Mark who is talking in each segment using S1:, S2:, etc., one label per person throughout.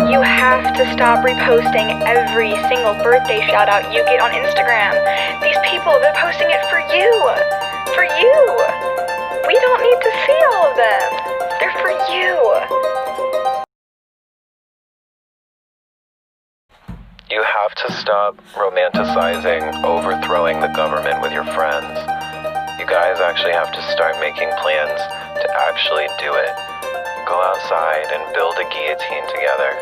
S1: You have to stop reposting every single birthday shout out you get on Instagram. These people, they're posting it for you. For you. We don't need to see all of them. They're for you.
S2: You have to stop romanticizing overthrowing the government with your friends. You guys actually have to start making plans to actually do it. Go outside and build a guillotine together.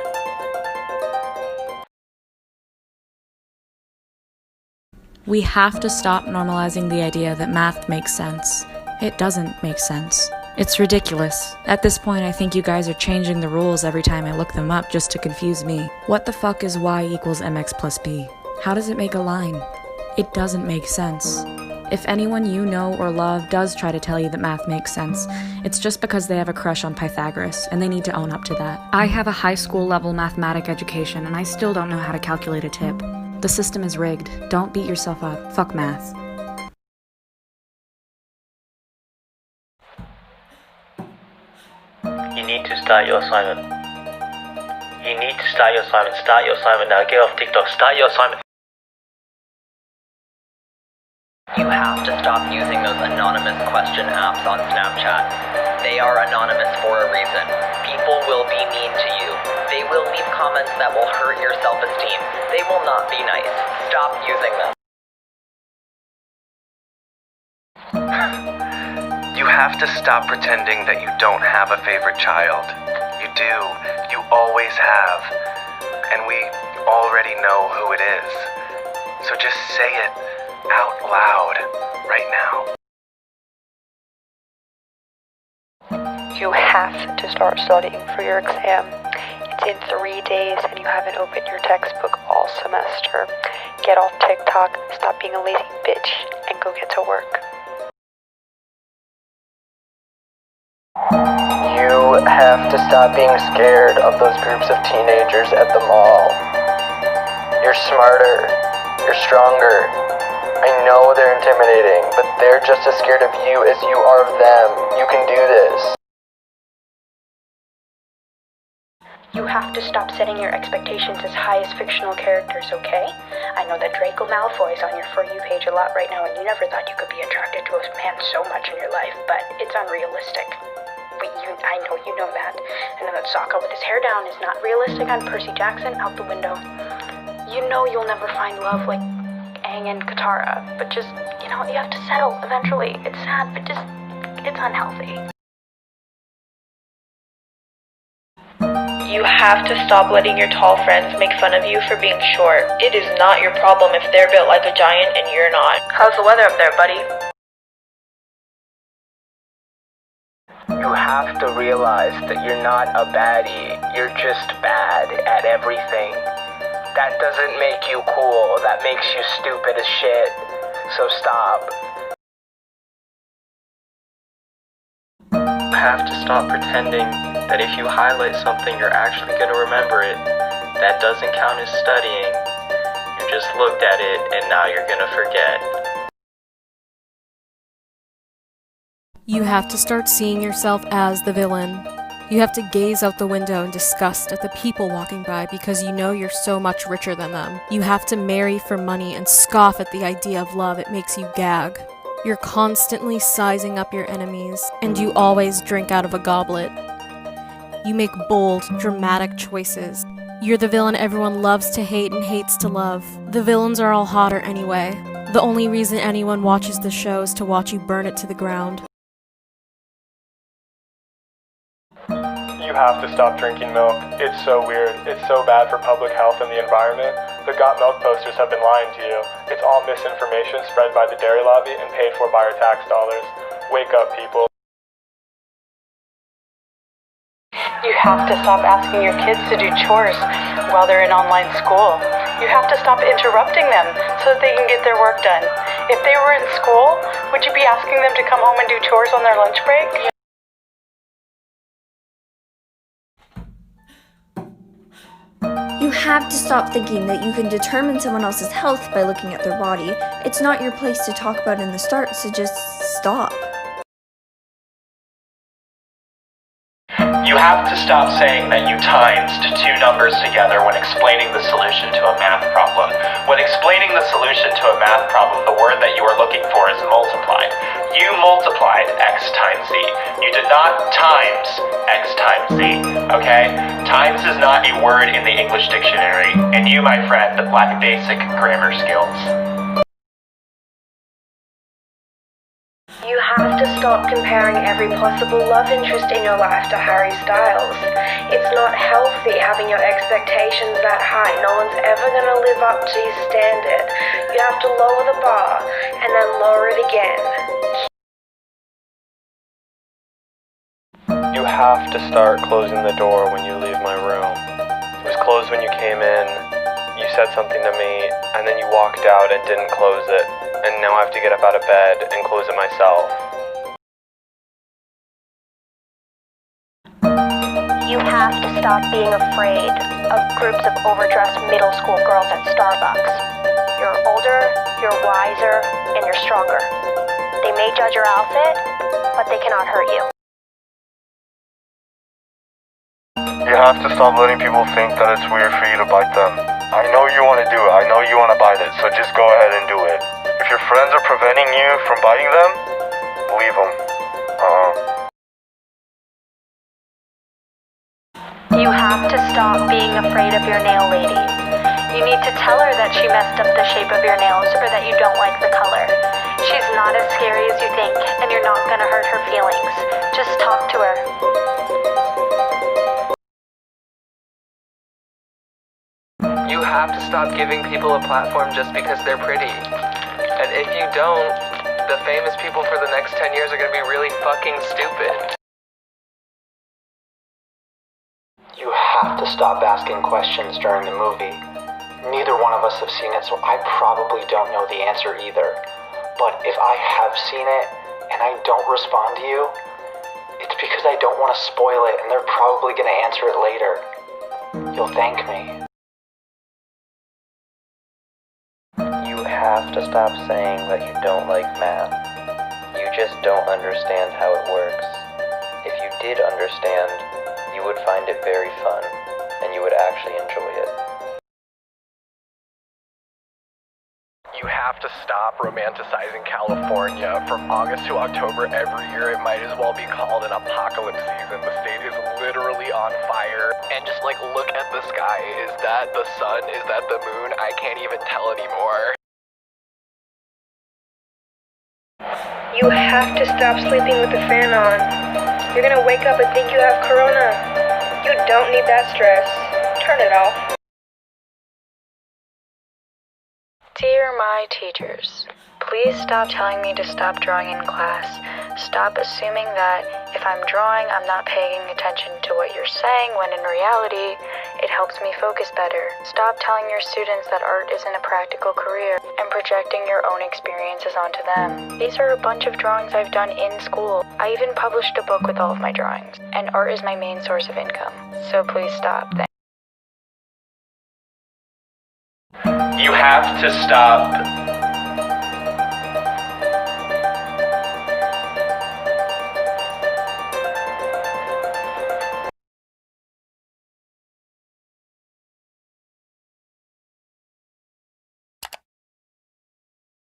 S3: We have to stop normalizing the idea that math makes sense. It doesn't make sense. It's ridiculous. At this point, I think you guys are changing the rules every time I look them up just to confuse me. What the fuck is y equals mx plus b? How does it make a line? It doesn't make sense. If anyone you know or love does try to tell you that math makes sense, it's just because they have a crush on Pythagoras, and they need to own up to that. I have a high school level mathematic education, and I still don't know how to calculate a tip. The system is rigged. Don't beat yourself up. Fuck math.
S4: You need to start your assignment. You need to start your assignment. Start your assignment now. Get off TikTok. Start your assignment.
S5: You have to stop using those anonymous question apps on Snapchat. They are anonymous for a reason. People will be mean to you. They will leave comments that will hurt your self-esteem. They will not be nice. Stop using them.
S2: You have to stop pretending that you don't have a favorite child. You do. You always have. And we already know who it is. So just say it out loud right now.
S1: You have to start studying for your exam. It's in 3 days and you haven't opened your textbook all semester. Get off TikTok, stop being a lazy bitch, and go get to work.
S6: You have to stop being scared of those groups of teenagers at the mall. You're smarter. You're stronger. I know they're intimidating, but they're just as scared of you as you are of them. You can do this.
S1: You have to stop setting your expectations as high as fictional characters, okay? I know that Draco Malfoy's on your For You page a lot right now, and you never thought you could be attracted to a man so much in your life, but it's unrealistic. I know you know that. I know that Sokka with his hair down is not realistic on Percy Jackson, out the window. You know you'll never find love like Aang and Katara, but just, you have to settle eventually. It's sad, but it's unhealthy.
S7: You have to stop letting your tall friends make fun of you for being short. It is not your problem if they're built like a giant and you're not. How's the weather up there, buddy?
S6: You have to realize that you're not a baddie. You're just bad at everything. That doesn't make you cool. That makes you stupid as shit. So stop.
S4: You have to stop pretending that if you highlight something, you're actually going to remember it. That doesn't count as studying. You just looked at it and now you're going to forget.
S8: You have to start seeing yourself as the villain. You have to gaze out the window in disgust at the people walking by because you know you're so much richer than them. You have to marry for money and scoff at the idea of love. It makes you gag. You're constantly sizing up your enemies, and you always drink out of a goblet. You make bold, dramatic choices. You're the villain everyone loves to hate and hates to love. The villains are all hotter anyway. The only reason anyone watches the show is to watch you burn it to the ground.
S9: You have to stop drinking milk. It's so weird. It's so bad for public health and the environment. The Got Milk posters have been lying to you. It's all misinformation spread by the dairy lobby and paid for by our tax dollars. Wake up, people.
S1: You have to stop asking your kids to do chores while they're in online school. You have to stop interrupting them so that they can get their work done. If they were in school, would you be asking them to come home and do chores on their lunch break?
S10: You have to stop thinking that you can determine someone else's health by looking at their body. It's not your place to talk about in the start, so just stop.
S6: You have
S4: have to stop saying that you times two numbers together when explaining the solution to a math problem. When explaining the solution to a math problem, the word that you are looking for is multiplied. You multiplied x times z. You did not times x times z, okay? Times is not a word in the English dictionary, and you, my friend, lack basic grammar skills.
S1: You have to stop comparing every possible love interest in your life to Harry Styles. It's not healthy having your expectations that high. No one's ever gonna live up to your standard. You have to lower the bar, and then lower it again.
S9: You have to start closing the door when you leave my room. It was closed when you came in, you said something to me, and then you walked out and didn't close it. And now I have to get up out of bed and close it myself.
S1: You have to stop being afraid of groups of overdressed middle school girls at Starbucks. You're older, you're wiser, and you're stronger. They may judge your outfit, but they cannot hurt you.
S9: You have to stop letting people think that it's weird for you to bite them. I know you want to do it, I know you want to bite it, so just go ahead and do it. If your friends are preventing you from biting them, leave them.
S1: You have to stop being afraid of your nail lady. You need to tell her that she messed up the shape of your nails or that you don't like the color. She's not as scary as you think, and you're not gonna hurt her feelings. Just talk to her.
S6: You have to stop giving people a platform just because they're pretty. And if you don't, the famous people for the next 10 years are gonna be really fucking stupid.
S11: You have to stop asking questions during the movie. Neither one of us have seen it, so I probably don't know the answer either. But if I have seen it and I don't respond to you, it's because I don't want to spoil it and they're probably gonna answer it later. You'll thank me.
S5: You have to stop saying that you don't like math. You just don't understand how it works. If you did understand, you would find it very fun, and you would actually enjoy it.
S2: You have to stop romanticizing California. From August to October every year, it might as well be called an apocalypse season. The state is literally on fire. And just look at the sky. Is that the sun? Is that the moon? I can't even tell anymore.
S1: You have to stop sleeping with the fan on. You're gonna wake up and think you have corona. You don't need that stress. Turn it off.
S3: Dear my teachers, please stop telling me to stop drawing in class. Stop assuming that if I'm drawing, I'm not paying attention to what you're saying, when in reality, it helps me focus better. Stop telling your students that art isn't a practical career and projecting your own experiences onto them. These are a bunch of drawings I've done in school. I even published a book with all of my drawings, and art is my main source of income. So please stop.
S4: You have to stop